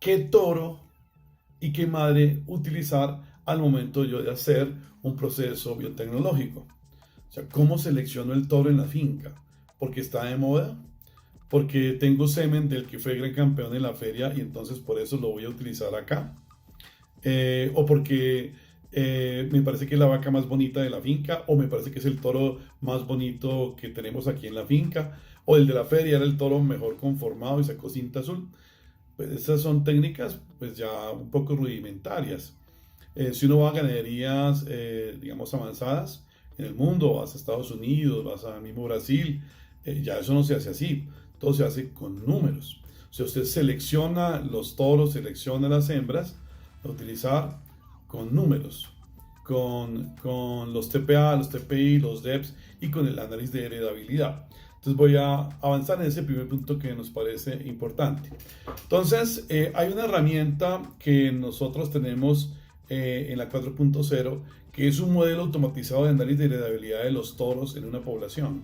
qué toro y qué madre utilizar al momento yo de hacer un proceso biotecnológico. O sea, ¿cómo selecciono el toro en la finca? Porque está de moda, porque tengo semen del que fue gran campeón en la feria y entonces por eso lo voy a utilizar acá. O porque me parece que es la vaca más bonita de la finca, o me parece que es el toro más bonito que tenemos aquí en la finca, o el de la feria era el toro mejor conformado y sacó cinta azul. Pues esas son técnicas pues ya un poco rudimentarias. Si uno va a ganaderías, digamos, avanzadas en el mundo, vas a Estados Unidos, vas a mismo Brasil, ya eso no se hace así, todo se hace con números. O sea, usted selecciona los toros, selecciona las hembras, a utilizar con números, con los TPA, los TPI, los DEPS y con el análisis de heredabilidad. Entonces voy a avanzar en ese primer punto que nos parece importante. Entonces, hay una herramienta que nosotros tenemos en la 4.0, que es un modelo automatizado de análisis de heredabilidad de los toros en una población,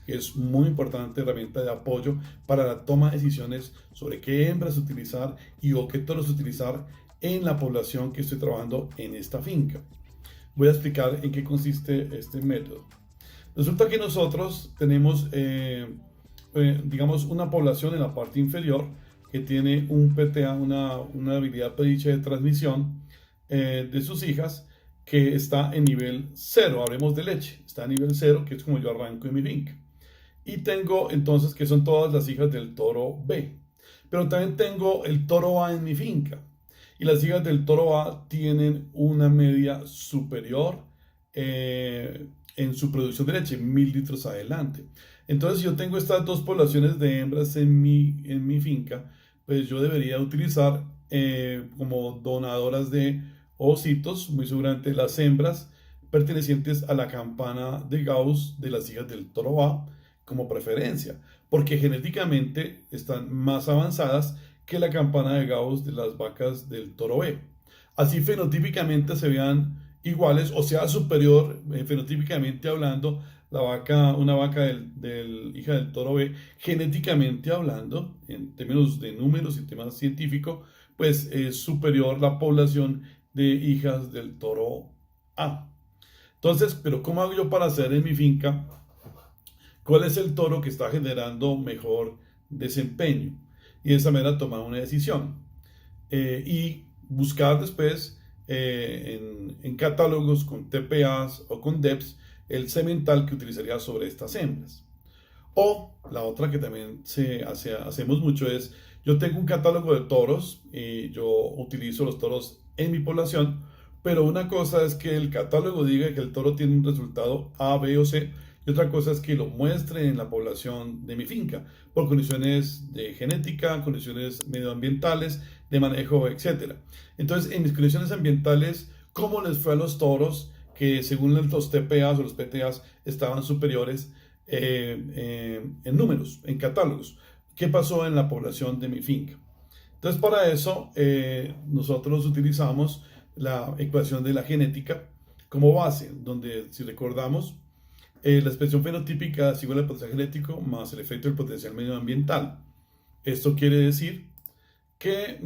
que es muy importante herramienta de apoyo para la toma de decisiones sobre qué hembras utilizar y o qué toros utilizar en la población que estoy trabajando en esta finca. Voy a explicar en qué consiste este método. Resulta que nosotros tenemos, digamos, una población en la parte inferior que tiene un PTA, una habilidad predicha de transmisión de sus hijas que está en nivel 0, hablemos de leche, está a nivel 0, que es como yo arranco en mi finca. Y tengo entonces que son todas las hijas del toro B. Pero también tengo el toro A en mi finca. Y las hijas del toro A tienen una media superior en su producción de leche, 1000 litros adelante. Entonces, si yo tengo estas dos poblaciones de hembras en mi finca, pues yo debería utilizar como donadoras de ositos, muy seguramente las hembras pertenecientes a la campana de Gauss de las hijas del toro A como preferencia, porque genéticamente están más avanzadas que la campana de Gauss de las vacas del toro B. Así fenotípicamente se vean iguales o sea superior fenotípicamente hablando una vaca hija del toro B, genéticamente hablando, en términos de números y temas científicos, pues es superior la población de hijas del toro A. Entonces, pero ¿cómo hago yo para hacer en mi finca cuál es el toro que está generando mejor desempeño? Y de esa manera tomar una decisión. Y buscar después en catálogos con TPAs o con DEPs el semental que utilizaría sobre estas hembras. O la otra que también hacemos mucho es, yo tengo un catálogo de toros y yo utilizo los toros en mi población, pero una cosa es que el catálogo diga que el toro tiene un resultado A, B o C, y otra cosa es que lo muestre en la población de mi finca, por condiciones de genética, condiciones medioambientales, de manejo, etc. Entonces, en mis condiciones ambientales, ¿cómo les fue a los toros que según los TPAs o los PTAs estaban superiores en números, en catálogos? ¿Qué pasó en la población de mi finca? Entonces, para eso, nosotros utilizamos la ecuación de la genética como base, donde, si recordamos, la expresión fenotípica es igual al potencial genético más el efecto del potencial medioambiental. Esto quiere decir que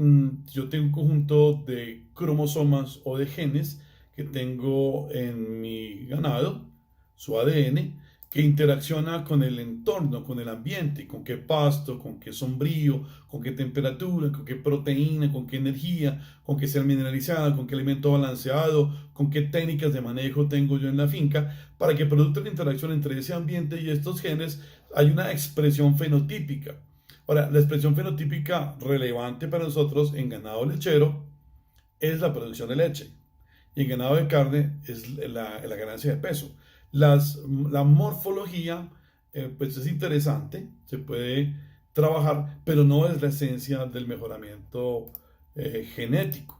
yo tengo un conjunto de cromosomas o de genes que tengo en mi ganado, su ADN, que interacciona con el entorno, con el ambiente, con qué pasto, con qué sombrío, con qué temperatura, con qué proteína, con qué energía, con qué sal mineralizada, con qué alimento balanceado, con qué técnicas de manejo tengo yo en la finca, para que producto de la interacción entre ese ambiente y estos genes hay una expresión fenotípica. Ahora, la expresión fenotípica relevante para nosotros en ganado lechero es la producción de leche y en ganado de carne es la ganancia de peso. La morfología pues es interesante, se puede trabajar, pero no es la esencia del mejoramiento genético.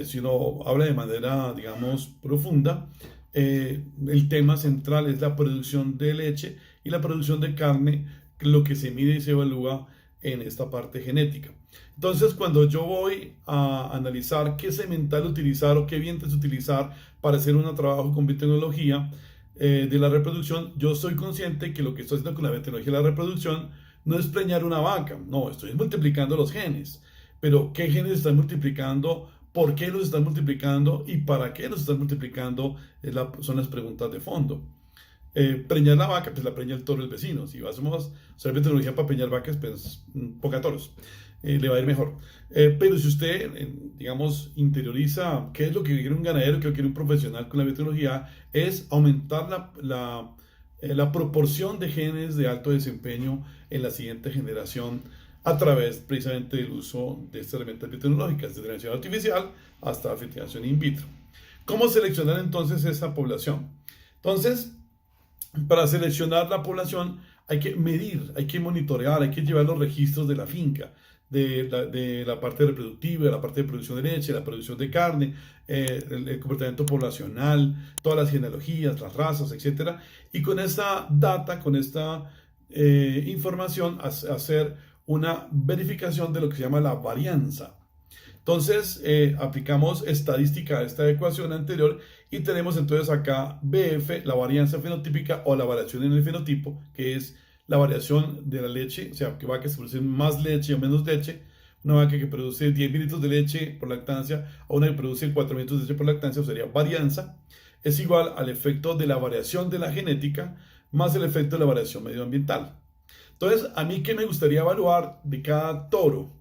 Si uno habla de manera, digamos, profunda, el tema central es la producción de leche y la producción de carne, lo que se mide y se evalúa en esta parte genética. Entonces, cuando yo voy a analizar qué semental utilizar o qué vientres utilizar para hacer un trabajo con biotecnología de la reproducción, yo soy consciente que lo que estoy haciendo con la biotecnología de la reproducción no es preñar una vaca, no, estoy multiplicando los genes. pero ¿qué genes están multiplicando? ¿Por qué los están multiplicando? ¿Y para qué los están multiplicando? Son las preguntas de fondo. Preñar la vaca, pues la preña el toro el vecino. Si vas a usar tecnología para preñar vacas, pues poca toros. Le va a ir mejor. Pero si usted, digamos, interioriza qué es lo que quiere un ganadero, qué es lo que quiere un profesional con la biotecnología, es aumentar la proporción de genes de alto desempeño en la siguiente generación a través precisamente del uso de estas herramientas biotecnológicas, desde la inteligencia artificial hasta la fertilización in vitro. ¿Cómo seleccionar entonces esa población? Entonces, para seleccionar la población hay que medir, hay que monitorear, hay que llevar los registros de la finca, de la parte reproductiva, de la parte de producción de leche, la producción de carne, el comportamiento poblacional, todas las genealogías, las razas, etcétera. Y con esta data, con esta información, hacer una verificación de lo que se llama la varianza. Entonces, aplicamos estadística a esta ecuación anterior y tenemos entonces acá BF, la varianza fenotípica o la variación en el fenotipo, que es la variación de la leche, o sea, que vacas que producen más leche o menos leche, una vaca que produce 10 mililitros de leche por lactancia a una que produce 4 mililitros de leche por lactancia, o sería varianza, es igual al efecto de la variación de la genética más el efecto de la variación medioambiental. Entonces, a mí, ¿qué me gustaría evaluar de cada toro?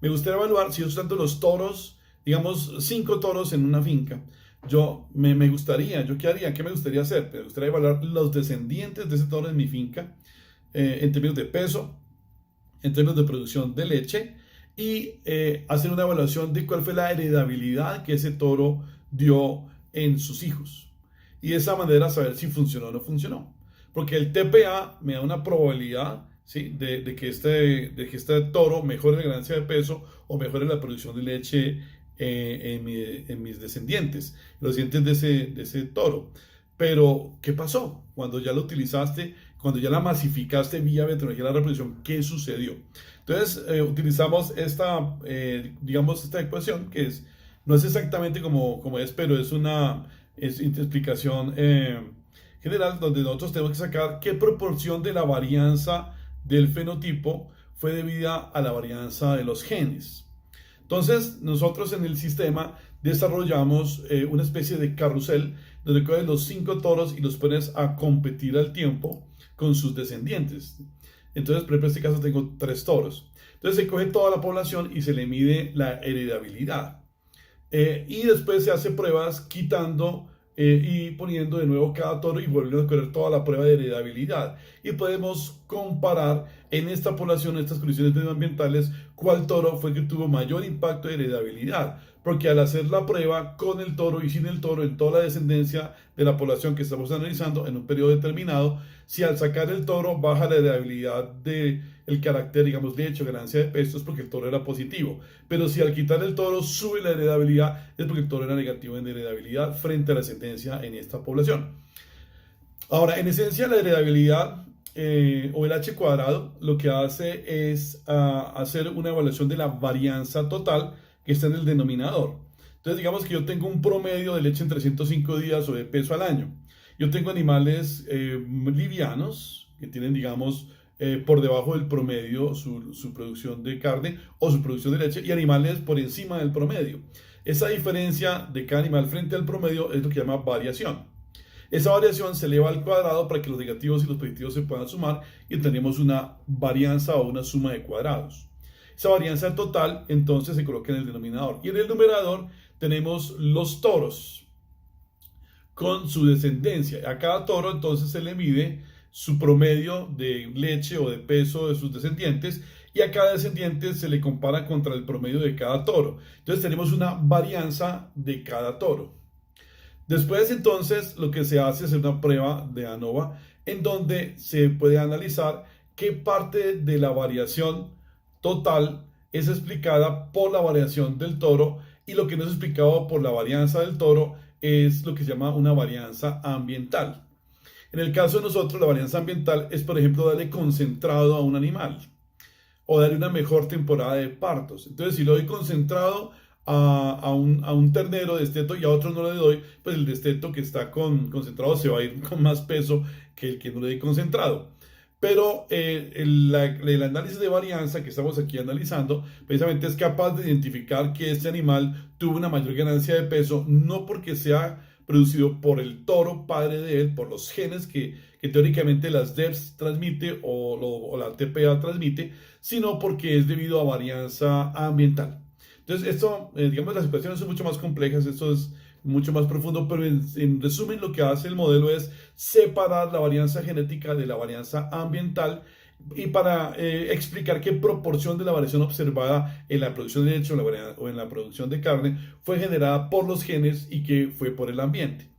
Me gustaría evaluar si yo estoy dando los toros, digamos 5 toros en una finca. Yo ¿qué haría? ¿Qué me gustaría hacer? Me gustaría evaluar los descendientes de ese toro en mi finca, en términos de peso, en términos de producción de leche y hacer una evaluación de cuál fue la heredabilidad que ese toro dio en sus hijos. Y de esa manera saber si funcionó o no funcionó. Porque el TPA me da una probabilidad, ¿sí?, de que este toro mejore la ganancia de peso o mejore la producción de leche en mis descendientes, los descendientes de ese toro. Pero, ¿qué pasó? Cuando ya lo utilizaste, cuando ya la masificaste vía biotecnología de la reproducción, ¿qué sucedió? Entonces, utilizamos digamos, esta ecuación que no es exactamente como es, pero es una explicación general donde nosotros tenemos que sacar qué proporción de la varianza del fenotipo fue debida a la varianza de los genes. Entonces, nosotros en el sistema desarrollamos una especie de carrusel donde coges los 5 toros y los pones a competir al tiempo con sus descendientes. Entonces, por ejemplo, en este caso tengo 3 toros. Entonces, se coge toda la población y se le mide la heredabilidad. Y después se hace pruebas quitando y poniendo de nuevo cada toro y volviendo a correr toda la prueba de heredabilidad. Y podemos comparar en esta población, en estas condiciones medioambientales, cuál toro fue el que tuvo mayor impacto de heredabilidad. Porque al hacer la prueba con el toro y sin el toro en toda la descendencia de la población que estamos analizando en un periodo determinado, si al sacar el toro baja la heredabilidad del carácter, digamos, leche o ganancia de peso, es porque el toro era positivo. Pero si al quitar el toro sube la heredabilidad, es porque el toro era negativo en heredabilidad frente a la descendencia en esta población. Ahora, en esencia, la heredabilidad o el H cuadrado lo que hace es hacer una evaluación de la varianza total que está en el denominador. Entonces, digamos que yo tengo un promedio de leche en 305 días o de peso al año. Yo tengo animales livianos que tienen, digamos, por debajo del promedio su producción de carne o su producción de leche y animales por encima del promedio. Esa diferencia de cada animal frente al promedio es lo que se llama variación. Esa variación se eleva al cuadrado para que los negativos y los positivos se puedan sumar y tenemos una varianza o una suma de cuadrados. Esa varianza total entonces se coloca en el denominador y en el numerador tenemos los toros con su descendencia. A cada toro entonces se le mide su promedio de leche o de peso de sus descendientes y a cada descendiente se le compara contra el promedio de cada toro. Entonces tenemos una varianza de cada toro. Después entonces lo que se hace es una prueba de ANOVA en donde se puede analizar qué parte de la variación total es explicada por la variación del toro y lo que no es explicado por la varianza del toro es lo que se llama una varianza ambiental. En el caso de nosotros, la varianza ambiental es, por ejemplo, darle concentrado a un animal o darle una mejor temporada de partos. Entonces, si le doy concentrado a un ternero desteto y a otro no le doy, pues el desteto que está concentrado se va a ir con más peso que el que no le doy concentrado. Pero el análisis de varianza que estamos aquí analizando precisamente es capaz de identificar que este animal tuvo una mayor ganancia de peso, no porque sea producido por el toro padre de él, por los genes que teóricamente las DEPS transmite o la TPA transmite, sino porque es debido a varianza ambiental. Entonces, esto, digamos, las ecuaciones son mucho más complejas, esto es mucho más profundo, pero en resumen lo que hace el modelo es separar la varianza genética de la varianza ambiental y para explicar qué proporción de la variación observada en la producción de leche o en la producción de carne fue generada por los genes y qué fue por el ambiente.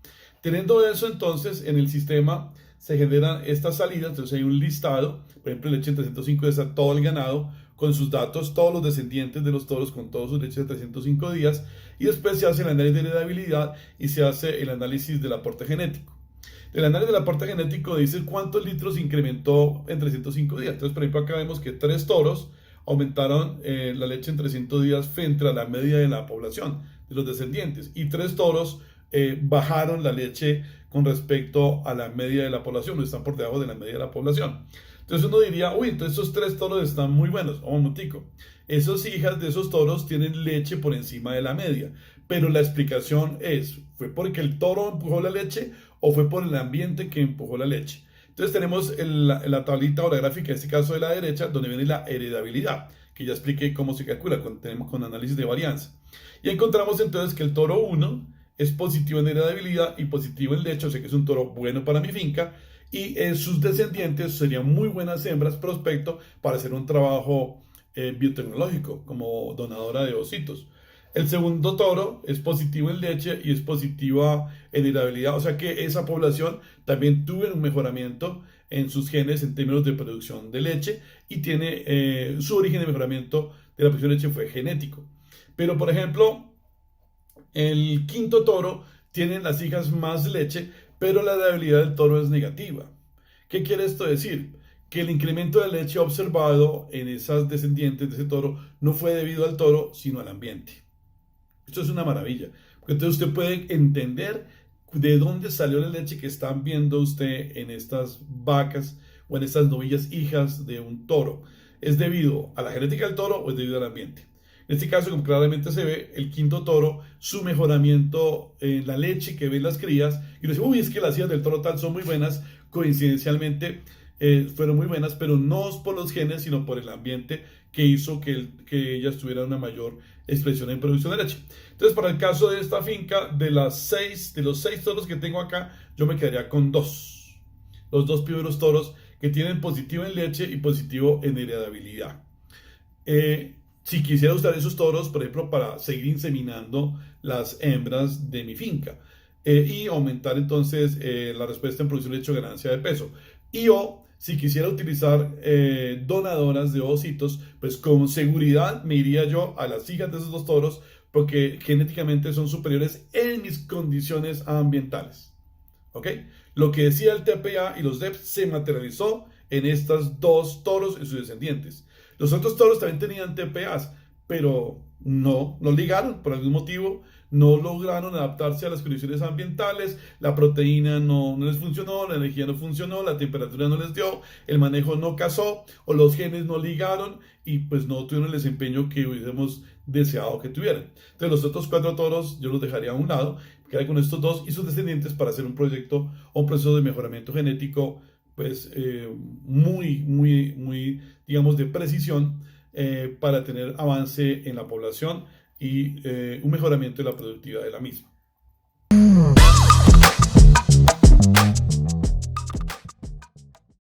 Teniendo eso, entonces, en el sistema se generan estas salidas, entonces hay un listado, por ejemplo, leche en 305 está todo el ganado con sus datos, todos los descendientes de los toros con todos sus leches de 305 días, y después se hace el análisis de heredabilidad y se hace el análisis del aporte genético. El análisis del aporte genético dice cuántos litros incrementó en 305 días. Entonces, por ejemplo, acá vemos que 3 toros aumentaron la leche en 300 días frente a la media de la población, de los descendientes, y 3 toros bajaron la leche con respecto a la media de la población, o están por debajo de la media de la población. Entonces uno diría, uy, entonces esos 3 toros están muy buenos. Un momentico. Esas hijas de esos toros tienen leche por encima de la media. Pero la explicación es, ¿fue porque el toro empujó la leche o fue por el ambiente que empujó la leche? Entonces tenemos la tablita o la gráfica, en este caso de la derecha, donde viene la heredabilidad, que ya expliqué cómo se calcula con análisis de varianza. Y encontramos entonces que el toro 1 es positivo en heredabilidad y positivo en leche, o sea que es un toro bueno para mi finca, y sus descendientes serían muy buenas hembras prospecto para hacer un trabajo biotecnológico como donadora de ositos. El segundo toro es positivo en leche y es positiva en heredabilidad, o sea que esa población también tuvo un mejoramiento en sus genes en términos de producción de leche y tiene su origen de mejoramiento de la producción de leche fue genético. Pero por ejemplo, el quinto toro tiene las hijas más leche, pero la heredabilidad del toro es negativa. ¿Qué quiere esto decir? Que el incremento de leche observado en esas descendientes de ese toro no fue debido al toro, sino al ambiente. Esto es una maravilla, porque entonces usted puede entender de dónde salió la leche que están viendo usted en estas vacas o en estas novillas hijas de un toro. ¿Es debido a la genética del toro o es debido al ambiente? En este caso, como claramente se ve, el quinto toro, su mejoramiento en la leche que ven las crías, y uno dice, uy, es que las hijas del toro tal son muy buenas, coincidencialmente fueron muy buenas, pero no por los genes, sino por el ambiente que hizo que ellas tuvieran una mayor expresión en producción de leche. Entonces, para el caso de esta finca, de los 6 toros que tengo acá, yo me quedaría con 2. Los 2 primeros toros que tienen positivo en leche y positivo en heredabilidad. Si quisiera usar esos toros, por ejemplo, para seguir inseminando las hembras de mi finca y aumentar entonces la respuesta en producción de leche o ganancia de peso. Y o si quisiera utilizar donadoras de ositos, pues con seguridad me iría yo a las hijas de esos 2 toros porque genéticamente son superiores en mis condiciones ambientales. ¿Ok? Lo que decía el TPA y los DEPS se materializó en estas 2 toros y sus descendientes. Los otros toros también tenían TPAs, pero no ligaron por algún motivo, no lograron adaptarse a las condiciones ambientales, la proteína no les funcionó, la energía no funcionó, la temperatura no les dio, el manejo no casó o los genes no ligaron y pues no tuvieron el desempeño que hubiésemos deseado que tuvieran. Entonces los otros 4 toros yo los dejaría a un lado, quedaría con estos 2 y sus descendientes para hacer un proyecto o un proceso de mejoramiento genético pues muy, digamos, de precisión para tener avance en la población y un mejoramiento de la productividad de la misma.